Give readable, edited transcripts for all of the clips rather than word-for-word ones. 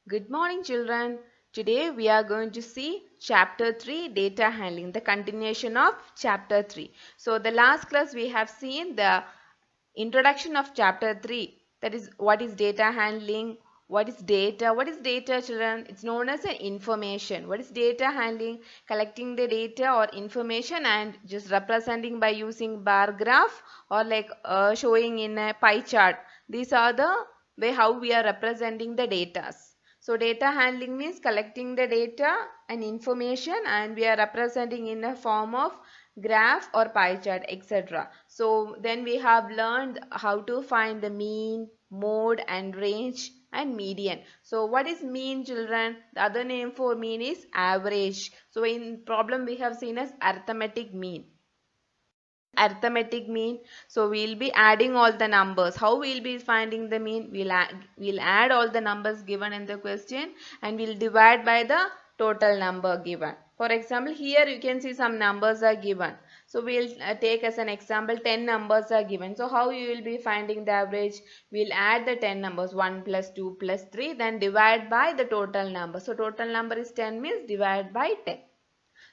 Good morning, children. Today we are going to see chapter 3, data handling, the continuation of chapter 3. So the last class we have seen the introduction of chapter 3, that is what is data handling, what is data, children? It's known as an information. What is data handling? Collecting the data or information and just representing by using bar graph or like showing in a pie chart. These are the way how we are representing the data. So data handling means collecting the data and information and we are representing in a form of graph or pie chart, etc. So then we have learned how to find the mean, mode and range and median. So what is mean, children? The other name for mean is average. So in problem we have seen as arithmetic mean. Arithmetic mean, so we'll be adding all the numbers. How we'll be finding the mean? We'll add all the numbers given in the question and we'll divide by the total number given. For example, here you can see some numbers are given, so we'll take as an example 10 numbers are given. So how you will be finding the average? We'll add the 10 numbers, 1 plus 2 plus 3, then divide by the total number. So total number is 10 means divide by 10.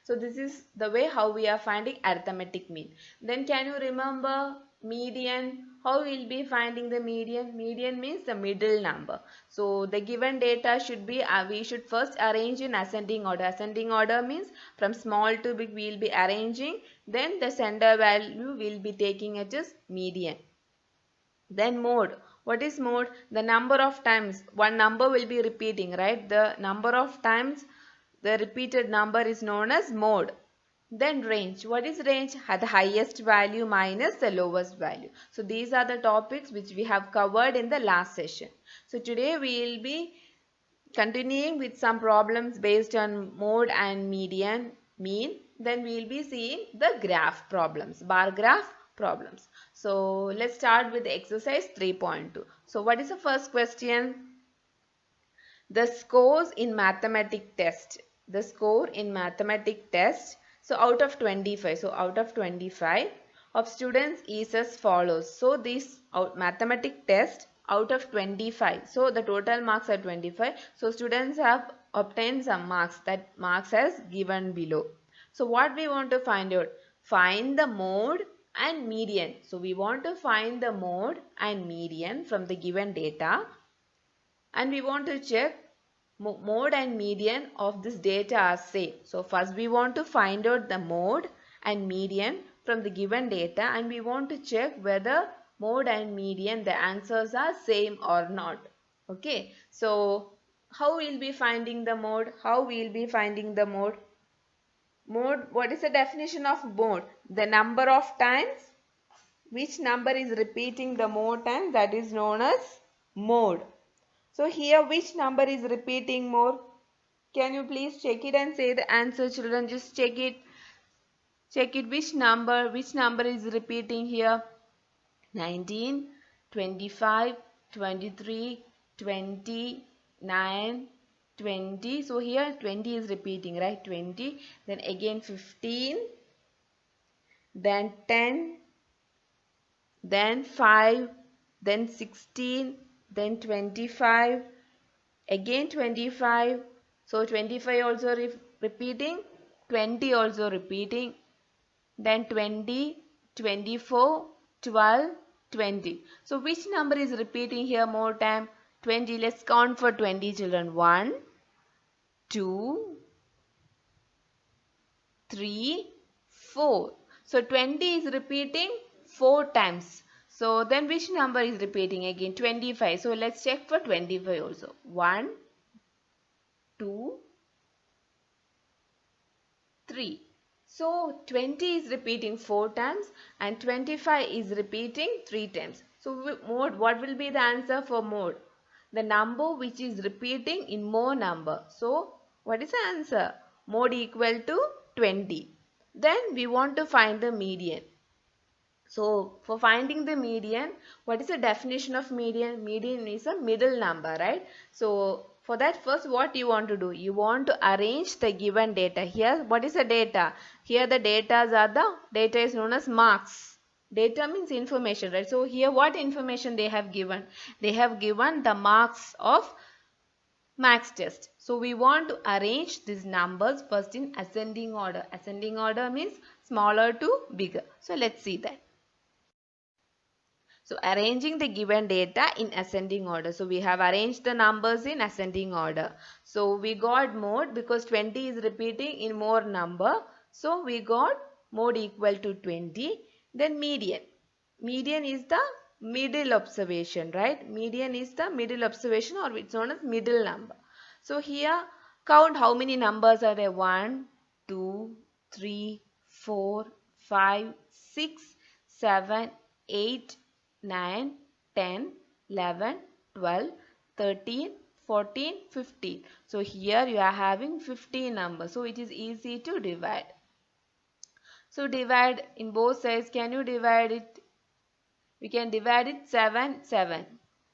So this is the way how we are finding arithmetic mean. Then can you remember median? How we will be finding the median? Median means the middle number. So the given data should be, we should first arrange in ascending order. Ascending order means from small to big we will be arranging. Then the center value will be taking it as median. Then mode. What is mode? The number of times one number will be repeating, right? The number of times the repeated number is known as mode. Then range. What is range? The highest value minus the lowest value. So these are the topics which we have covered in the last session. So today we will be continuing with some problems based on mode and median, mean. Then we will be seeing the graph problems, bar graph problems. So let's start with exercise 3.2. So what is the first question? The scores in mathematics test. The score in mathematics test. So out of 25. So out of 25 of students is as follows. So this mathematics test out of 25. So the total marks are 25. So students have obtained some marks. That marks as given below. So what we want to find out? Find the mode and median. So we want to find the mode and median from the given data. And we want to check mode and median of this data are same. So first we want to find out the mode and median from the given data and we want to check whether mode and median the answers are same or not. Okay. So how we'll be finding the mode? How we'll be finding the mode? Mode, what is the definition of mode? The number of times which number is repeating the more times, that is known as mode. So here which number is repeating more? Can you please check it and say the answer, children? Just check it. Check it which number is repeating here? 19, 25, 23, 20, 9, 20. So here 20 is repeating, right? 20. Then again 15. Then 10. Then 5. Then 16. Then 25. Again 25. So 25 also repeating. 20 also repeating. Then 20, 24, 12, 20. So which number is repeating here more time? 20. Let's count for 20, children. 1, 2, 3, 4. So 20 is repeating 4 times. So then which number is repeating again? 25. So let's check for 25 also. 1, 2, 3. So 20 is repeating 4 times and 25 is repeating 3 times. So mode, what will be the answer for mode? The number which is repeating in more number. So what is the answer? Mode equal to 20. Then we want to find the median. So for finding the median, what is the definition of median? Median is a middle number, right? So for that, first what you want to do? You want to arrange the given data. Here, what is the data? Here the data is known as marks. Data means information, right? So here what information they have given? They have given the marks of max test. So we want to arrange these numbers first in ascending order. Ascending order means smaller to bigger. So let's see that. So arranging the given data in ascending order. So we have arranged the numbers in ascending order. So we got mode because 20 is repeating in more number. So we got mode equal to 20. Then median. Median is the middle observation, right? Median is the middle observation, or it's known as middle number. So here count how many numbers are there. 1, 2, 3, 4, 5, 6, 7, 8, 9, 10, 11, 12, 13, 14, 15. So here you are having 15 numbers. So it is easy to divide. So divide in both sides. Can you divide it? We can divide it 7, 7.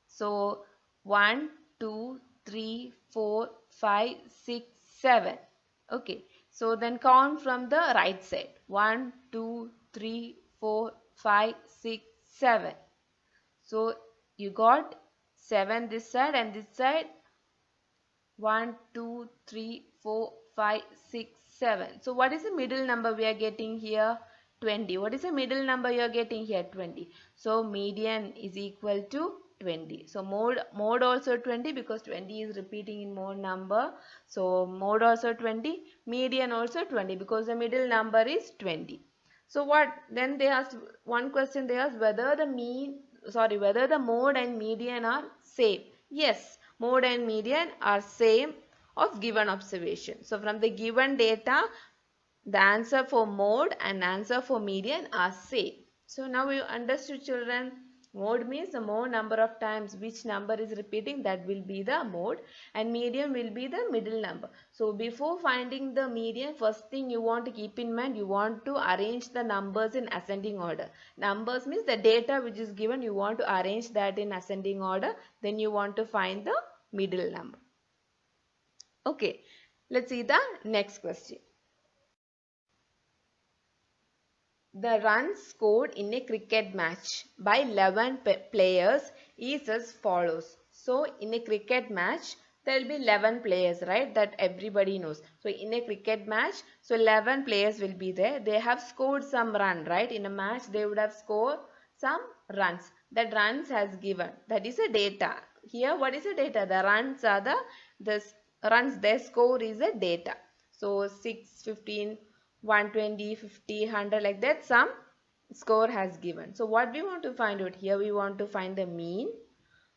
So 1, 2, 3, 4, 5, 6, 7. Okay. So then count from the right side. 1, 2, 3, 4, 5, 6, 7. So you got 7 this side and this side 1, 2, 3, 4, 5, 6, 7. So what is the middle number we are getting here? 20. What is the middle number you are getting here? 20. So median is equal to 20. So mode also 20 because 20 is repeating in more number. So mode also 20. Median also 20 because the middle number is 20. So what then they asked one question, they asked whether the mode and median are same. Yes, mode and median are same of given observation. So from the given data, the answer for mode and answer for median are same. So now you understood, children. Mode means the more number of times which number is repeating, that will be the mode, and median will be the middle number. So before finding the median, first thing you want to keep in mind, you want to arrange the numbers in ascending order. Numbers means the data which is given, you want to arrange that in ascending order. Then you want to find the middle number. Okay, let's see the next question. The runs scored in a cricket match by 11 players is as follows. So in a cricket match, there will be 11 players, right? That everybody knows. So in a cricket match, so 11 players will be there. They have scored some run, right? In a match, they would have scored some runs. That runs has given. That is a data. Here, what is the data? The runs are the runs. Their score is a data. So 6, 15, 120, 50, 100, like that some score has given. So what we want to find out here, we want to find the mean,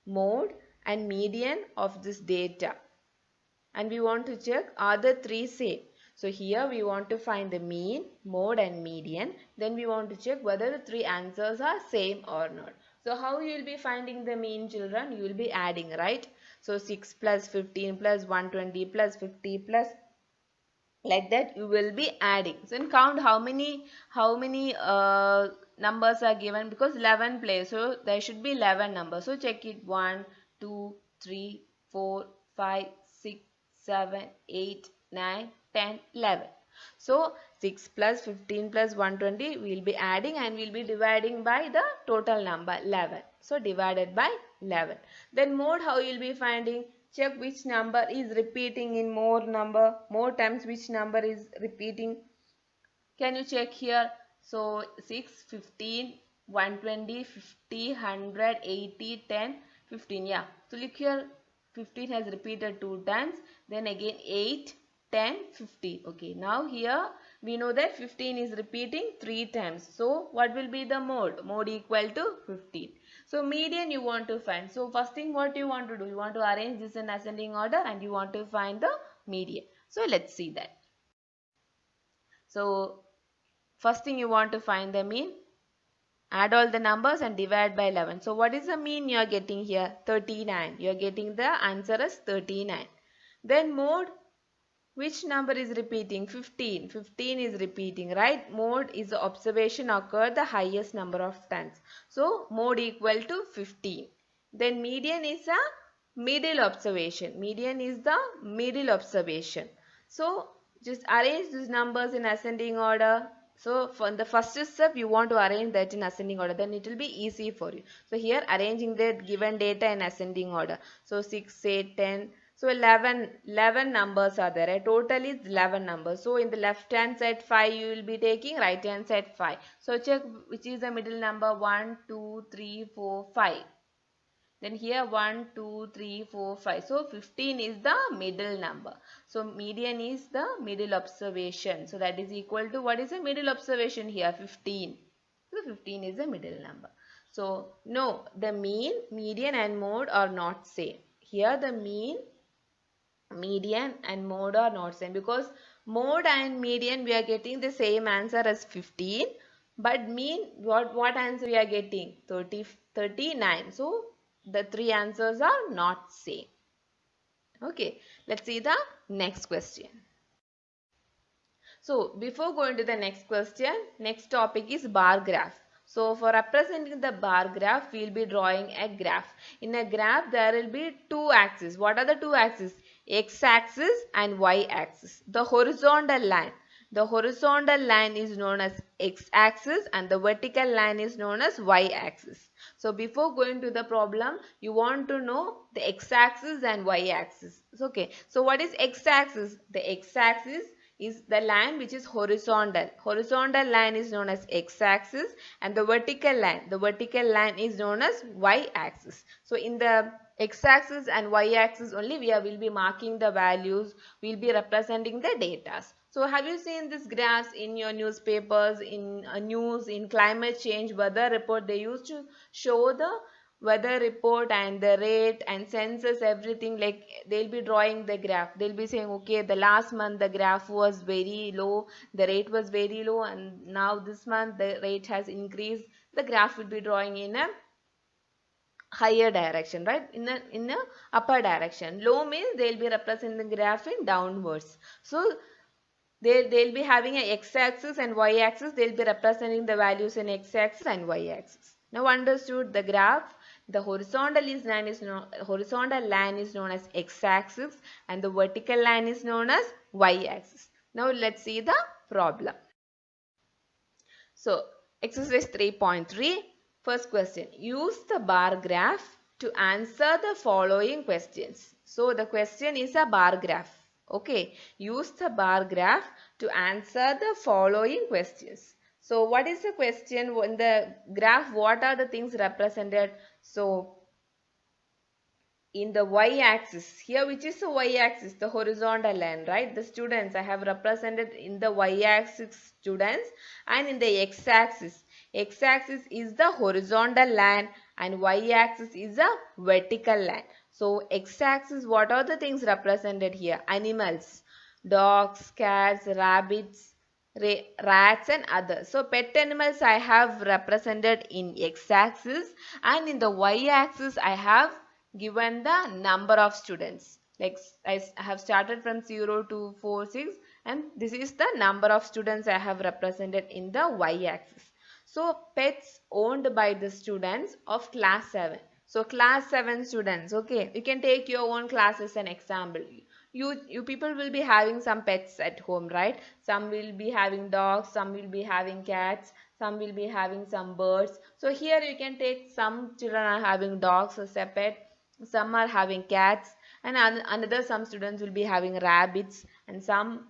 mode and median of this data. And we want to check are the three same. So here we want to find the mean, mode and median. Then we want to check whether the three answers are same or not. So how you will be finding the mean, children? You will be adding, right? So 6 plus 15 plus 120 plus 50 plus, like that you will be adding. So in count how many numbers are given, because 11 players, so there should be 11 numbers. So check it. 1, 2, 3, 4, 5, 6, 7, 8, 9, 10, 11. So 6 plus 15 plus 120 we will be adding and we will be dividing by the total number 11. So divided by 11. Then mode, how you will be finding? Check which number is repeating in more times which number is repeating. Can you check here? So 6, 15, 120, 50, 100, 80, 10, 15. Yeah. So look here, 15 has repeated 2 times. Then again 8, 10, 50. Okay. Now here we know that 15 is repeating 3 times. So what will be the mode? Mode equal to 15. So median you want to find. So first thing what you want to do? You want to arrange this in ascending order and you want to find the median. So let's see that. So first thing you want to find the mean. Add all the numbers and divide by 11. So what is the mean you are getting here? 39. You are getting the answer as 39. Then mode. Which number is repeating? 15. 15 is repeating, right? Mode is the observation occurred the highest number of times. So mode equal to 15. Then median is a middle observation. Median is the middle observation. So just arrange these numbers in ascending order. So for the first step, you want to arrange that in ascending order. Then it will be easy for you. So here arranging the given data in ascending order. So 6, 8, 10. So 11 numbers are there. Total is 11 numbers. So in the left hand side 5 you will be taking, right hand side 5. So check which is the middle number. 1, 2, 3, 4, 5. Then here 1, 2, 3, 4, 5. So 15 is the middle number. So median is the middle observation. So that is equal to, what is the middle observation here? 15. So 15 is the middle number. So no, the mean, median and mode are not same. Here the mean, median and mode are not same, because mode and median we are getting the same answer as 15, but mean, what answer we are getting? 39. So the three answers are not same. Okay, let's see the next question. So before going to the next question, next topic is bar graph. So for representing the bar graph, we will be drawing a graph. In a graph, there will be two axes. What are the two axes? X-axis and Y-axis. The horizontal line is known as x-axis and the vertical line is known as y-axis. So before going to the problem, you want to know the x-axis and y-axis. Okay. So what is x-axis? The x-axis is the line which is horizontal. Horizontal line is known as x-axis and the vertical line is known as y-axis. So in the x-axis and y-axis only we will be marking the values, we will be representing the data. So have you seen these graphs in your newspapers, in news, in climate change weather report? They used to show the weather report and the rate and census, everything, like they'll be drawing the graph. They'll be saying, okay, the last month the graph was very low, the rate was very low, and now this month the rate has increased. The graph will be drawing in a higher direction, right? In a upper direction. Low means they'll be representing the graph in downwards. So they'll be having an x-axis and y-axis. They'll be representing the values in x-axis and y-axis. Now understood the graph. The horizontal line is known as x-axis and the vertical line is known as y-axis. Now let's see the problem. So exercise 3.3. First question. Use the bar graph to answer the following questions. So the question is a bar graph. Okay, use the bar graph to answer the following questions. So what is the question in the graph? What are the things represented? So in the y-axis, here which is the y-axis? The horizontal line, right? The students I have represented in the y-axis students, and in the x-axis. X-axis is the horizontal line and y-axis is a vertical line. So x-axis, what are the things represented here? Animals, dogs, cats, rabbits, rats and others. So pet animals I have represented in x-axis, and in the y-axis I have given the number of students. Like I have started from 0 to 4, 6, and this is the number of students I have represented in the y-axis. So pets owned by the students of class 7. So class 7 students, okay, you can take your own class as an example. You people will be having some pets at home, right? Some will be having dogs, some will be having cats, some will be having some birds. So here you can take, some children are having dogs as a pet, some are having cats, and another some students will be having rabbits, and some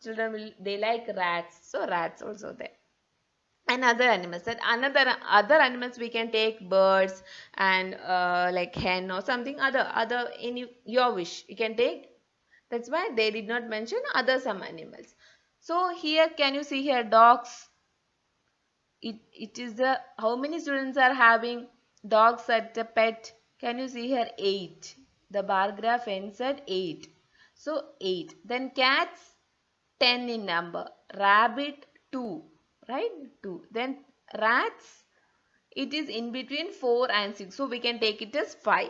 children will, they like rats, so rats also there. And other animals, that other animals we can take birds and like hen or something other in your wish you can take. That's why they did not mention other some animals. So here can you see here dogs? It is the, how many students are having dogs at the pet? Can you see here? 8. The bar graph ends at 8. So 8. Then cats 10 in number. Rabbit 2. Right? 2. Then rats, it is in between 4 and 6. So we can take it as 5.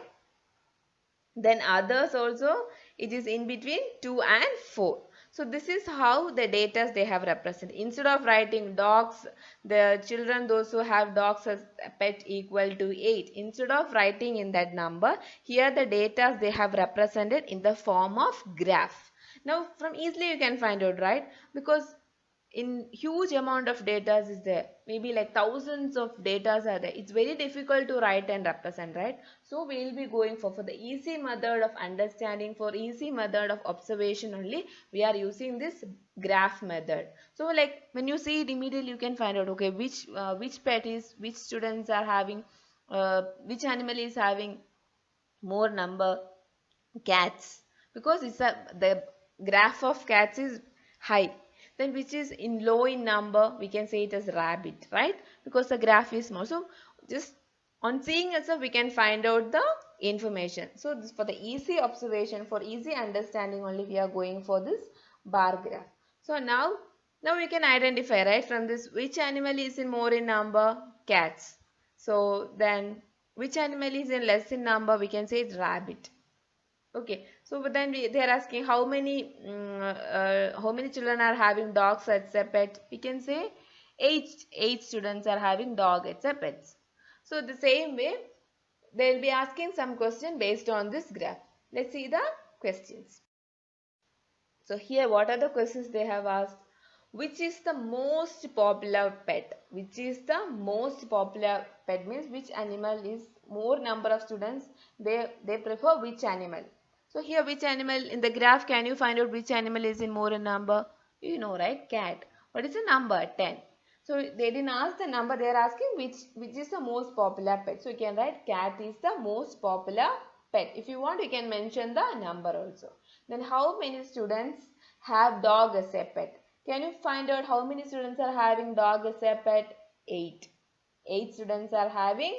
Then others also it is in between 2 and 4. So this is how the data they have represented. Instead of writing dogs, the children, those who have dogs as a pet equal to 8. Instead of writing in that number, here the data they have represented in the form of graph. Now from easily you can find out, right? Because in huge amount of data is there, maybe like thousands of data are there, it's very difficult to write and represent, right? So we will be going for the easy method of understanding, for easy method of observation only, we are using this graph method. So like when you see it immediately you can find out, okay, which pet is, which students are having, which animal is having more number cats, because it's a the graph of cats is high, then which is in low in number, we can say it as rabbit, right? Because the graph is small. So just on seeing itself we can find out the information. So this for the easy observation, for easy understanding only, we are going for this bar graph. So now we can identify, right, from this, which animal is in more in number, cats. So then which animal is in less in number, we can say it's rabbit. Okay, so but then they are asking how many children are having dogs as a pet. We can say eight students are having dog as a pets. So the same way they will be asking some question based on this graph. Let's see the questions. So here what are the questions they have asked? Which is the most popular pet? Which is the most popular pet means which animal is more number of students, they prefer which animal. So here which animal in the graph, can you find out which animal is in more in number? You know, right? Cat. What is the number? 10. So they didn't ask the number, they are asking which is the most popular pet. So you can write cat is the most popular pet. If you want you can mention the number also. Then how many students have dog as a pet? Can you find out how many students are having dog as a pet? 8. 8 students are having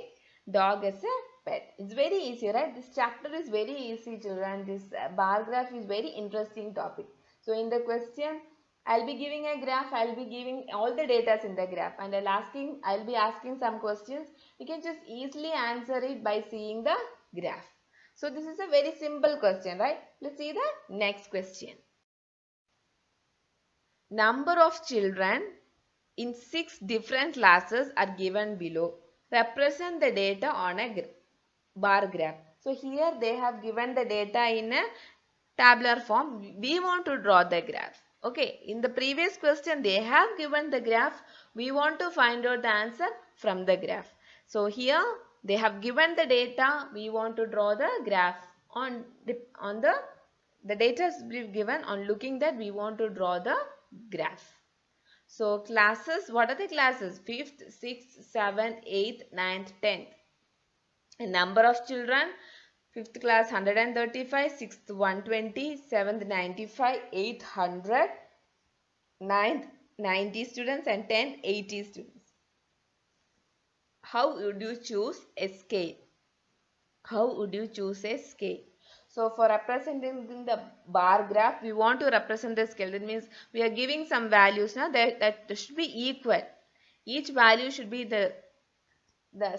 dog as a pet. It's very easy, right? This chapter is very easy, children. This bar graph is very interesting topic. So in the question, I'll be giving a graph, I'll be giving all the data in the graph, and I'll be asking some questions. You can just easily answer it by seeing the graph. So this is a very simple question, right? Let's see the next question. Number of children in 6 different classes are given below. Represent the data on a bar graph. So here they have given the data in a tabular form. We want to draw the graph. Okay, in the previous question they have given the graph. We want to find out the answer from the graph. So here they have given the data. We want to draw the graph on the data is given. On looking that, we want to draw the graph. So classes, what are the classes? 5th, 6th, 7th, 8th, 9th, 10th. A number of children, 5th class 135, 6th 120, 7th 95, 8th 100, 9th 90 students and 10th 80 students. How would you choose a scale? How would you choose a scale? So for representing the bar graph, we want to represent the scale. That means we are giving some values now that should be equal. Each value should be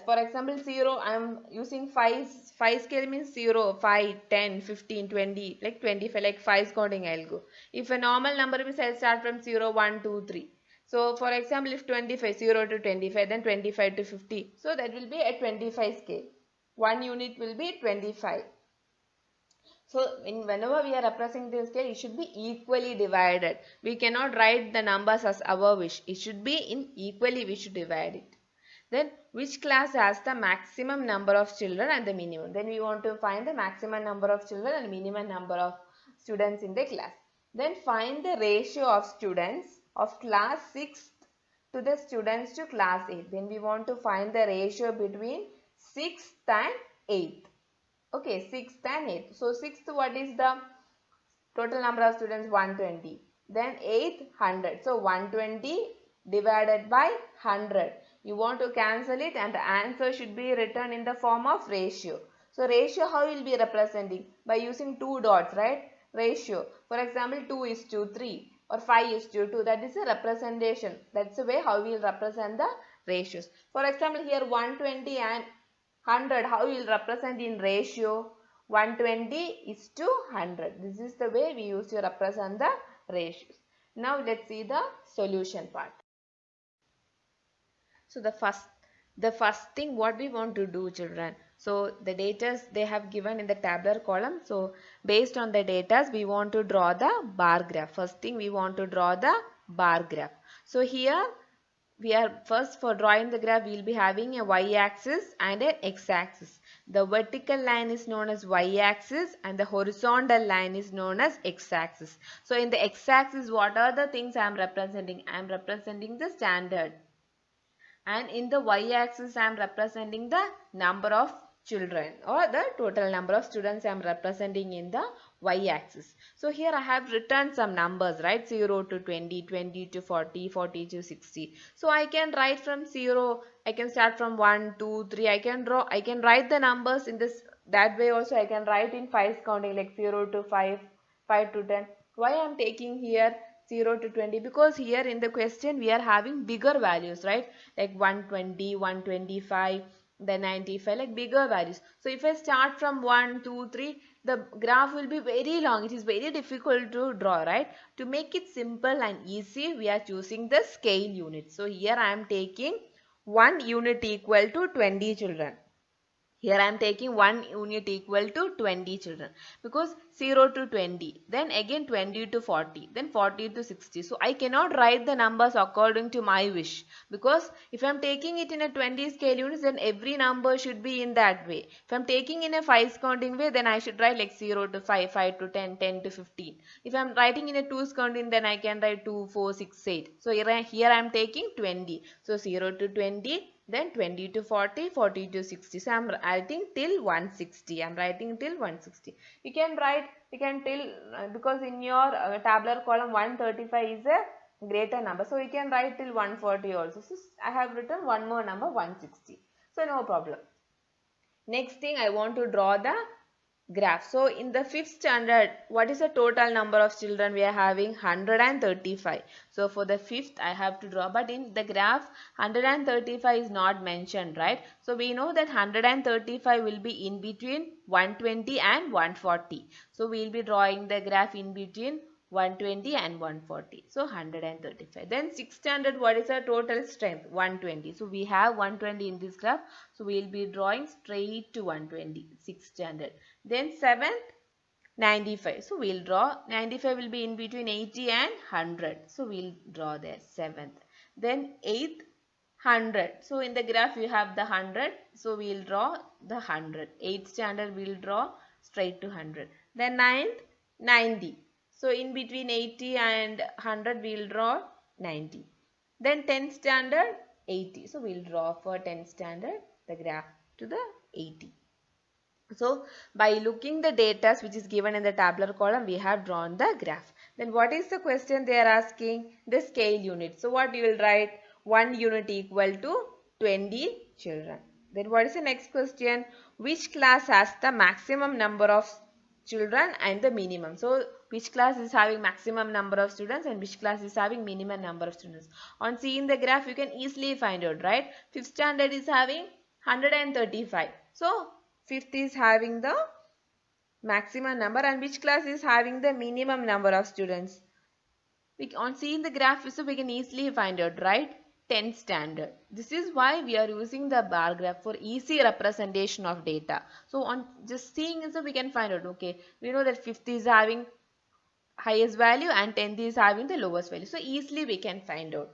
for example 0, I am using 5 scale means 0, 5, 10, 15, 20, like 25, like 5 counting I'll go. If a normal number means I'll start from 0, 1, 2, 3. So for example if 25, 0 to 25, then 25 to 50. So that will be a 25 scale. 1 unit will be 25. So whenever we are representing the scale, it should be equally divided. We cannot write the numbers as our wish. It should be in equally, we should divide it. Then which class has the maximum number of children and the minimum? Then we want to find the maximum number of children and minimum number of students in the class. Then find the ratio of students of class 6 to the students to class 8. Then we want to find the ratio between 6th and 8th. Okay, 6th and 8th. So 6th, what is the total number of students? 120. Then 8th, 100. So 120 divided by 100. You want to cancel it and the answer should be written in the form of ratio. So ratio, how you will be representing? By using 2 dots, right? Ratio. For example, 2 is to 3 or 5 is to 2. That is a representation. That's the way how we will represent the ratios. For example, here 120 and 100, how you will represent in ratio? 120 is to 100. This is the way we used to represent the ratios. Now let's see the solution part. So the first thing what we want to do, children. So the data they have given in the tabular column. So based on the data we want to draw the bar graph. First thing we want to draw the bar graph. So here we are first for drawing the graph we will be having a y-axis and an x-axis. The vertical line is known as y-axis and the horizontal line is known as x-axis. So in the x-axis what are the things I am representing? I am representing the standard. And in the y-axis I am representing the number of children or the total number of students I am representing in the y-axis. So here I have written some numbers, right? 0 to 20, 20 to 40, 40 to 60. So I can write from 0, I can start from 1, 2, 3. I can write the numbers in this that way also. I can write in 5's counting like 0 to 5, 5 to 10. Why I am taking here 0 to 20? Because here in the question we are having bigger values, right? Like 120, 125, then 95, like bigger values. So if I start from 1, 2, 3, the graph will be very long. It is very difficult to draw, right? To make it simple and easy, we are choosing the scale unit. So here I am taking 1 unit equal to 20 children. Here I am taking 1 unit equal to 20 children, because 0 to 20, then again 20 to 40, then 40 to 60. So I cannot write the numbers according to my wish, because if I am taking it in a 20 scale units, then every number should be in that way. If I am taking in a 5's counting way, then I should write like 0 to 5, 5 to 10, 10 to 15. If I am writing in a 2's counting, then I can write 2, 4, 6, 8. So here I am taking 20. So 0 to 20. Then 20 to 40, 40 to 60. So I am writing till 160. I am writing till 160. You can write, you can till, because in your tabular column 135 is a greater number. So you can write till 140 also. So I have written one more number 160. So no problem. Next thing I want to draw the graph. So in the 5th standard, what is the total number of children? We are having 135. So for the 5th I have to draw, but in the graph 135 is not mentioned, right? So we know that 135 will be in between 120 and 140. So we will be drawing the graph in between 120 and 140. So 135. Then 6th standard, what is our total strength? 120. So we have 120 in this graph. So we will be drawing straight to 120. 6th standard. Then 7th, 95. So we will draw 95 will be in between 80 and 100. So we will draw there 7th. Then 8th, 100. So in the graph you have the 100. So we will draw the 100. 8th standard we will draw straight to 100. Then 9th, 90. So in between 80 and 100 we will draw 90. Then 10th standard 80. So we will draw for 10th standard the graph to the 80. So by looking the data which is given in the tabular column, we have drawn the graph. Then what is the question they are asking? The scale unit. So what you will write? 1 unit equal to 20 children. Then what is the next question? Which class has the maximum number of children and the minimum? So which class is having maximum number of students and which class is having minimum number of students? On seeing the graph you can easily find out, right? 5th standard is having 135. So 5th is having the maximum number and which class is having the minimum number of students? On seeing the graph, so we can easily find out, right? 10th standard. This is why we are using the bar graph for easy representation of data. So on just seeing it, so we can find out, okay, we know that 5th is having highest value and 10th is having the lowest value. So easily we can find out.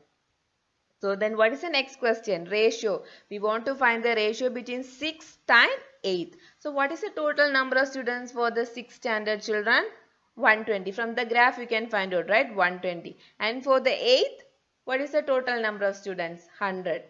So then what is the next question? Ratio. We want to find the ratio between 6th and 8th. So what is the total number of students for the 6th standard children? 120. From the graph you can find out, right? 120. And for the 8th, what is the total number of students? 100.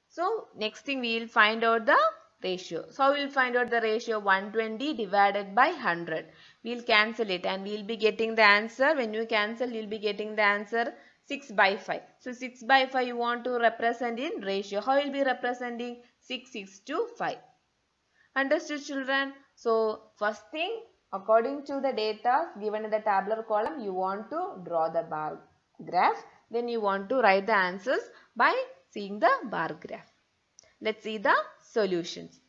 So next thing we will find out the ratio. So we will find out the ratio 120 divided by 100. We will cancel it and we will be getting the answer. When you cancel, you will be getting the answer 6 by 5. So 6 by 5 you want to represent in ratio. How you will be representing? 6 to 5. Understood, children? So first thing, according to the data given in the tabular column, you want to draw the bar graph. Then you want to write the answers by seeing the bar graph. Let's see the solutions.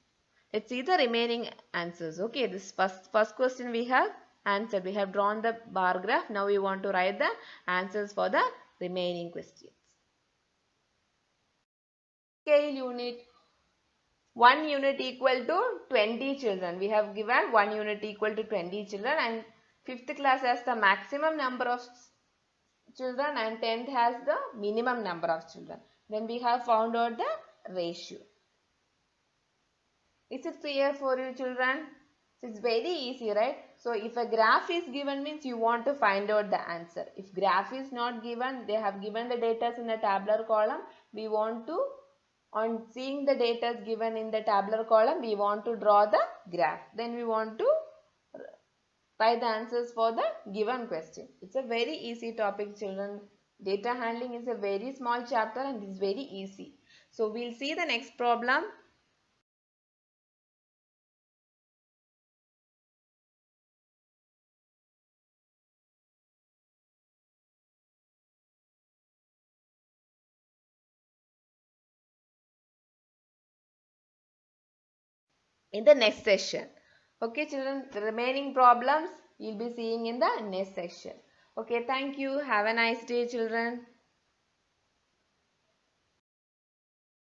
Let's see the remaining answers. Okay, this first question we have answered. We have drawn the bar graph. Now we want to write the answers for the remaining questions. Scale unit. 1 unit equal to 20 children. We have given 1 unit equal to 20 children, and 5th class has the maximum number of children and 10th has the minimum number of children. Then we have found out the ratio. Is it clear for you, children? So it's very easy, right? So if a graph is given means you want to find out the answer. If graph is not given, they have given the data in the tabular column. We want to, on seeing the data given in the tabular column, we want to draw the graph. Then we want to write the answers for the given question. It's a very easy topic, children. Data handling is a very small chapter and it's very easy. So we'll see the next problem. In the next session. Okay, children, the remaining problems you'll be seeing in the next section. Okay, thank you. Have a nice day, children.